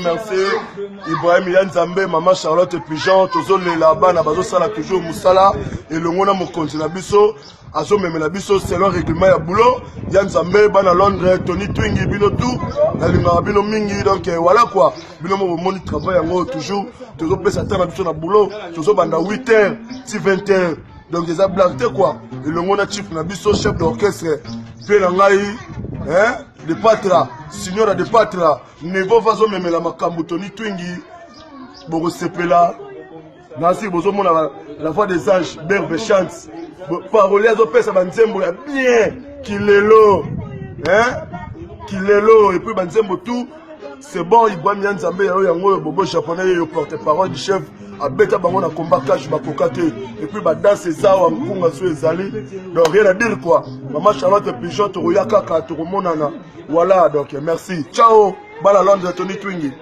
Merci. Ibrahim Yanzambe, Maman Charlotte Pigeon, Tozo Lelaba, Nabazo Sala toujours Moussala, et le Mona Mokonti Nabiso, Azo Memelabiso, c'est leur règlement à boulot. Yanzambe, Bana Londres, Tony Twingi, Bino tout, Nalinga Bino Mingi, donc voilà quoi. Bino Moni travail en toujours, Tozo Pessatin Nabiso na boulot, Tozo Banda 8h, 20h, donc des ablatés quoi. Et le Mona Chief Nabiso, chef d'orchestre, Pélangaï, hein, de Patra, Signora de Patra, Nevo Vazo Memela Makambu, Tony Twingi, Bogo Sepela, Nancy Bozo Mona, la voix des anges, Berbe Chance, Parolier à Zopé, ça va Nzembo, bien, Kilelo, hein, Kilelo, et puis Banzembo tout, c'est bon, Ibrahim Yanzambe, Yango, Bobo japonais, le porte-parole du chef, à Beta Bango, na combat cash, Bakokate, et puis dans ces Zawa, Mkunga, Suezali, donc rien à dire quoi. Maman Charlotte Pigeon, Toroyaka, Toromonana, voilà, donc merci. Ciao, Bala Londres, Tony Twingi.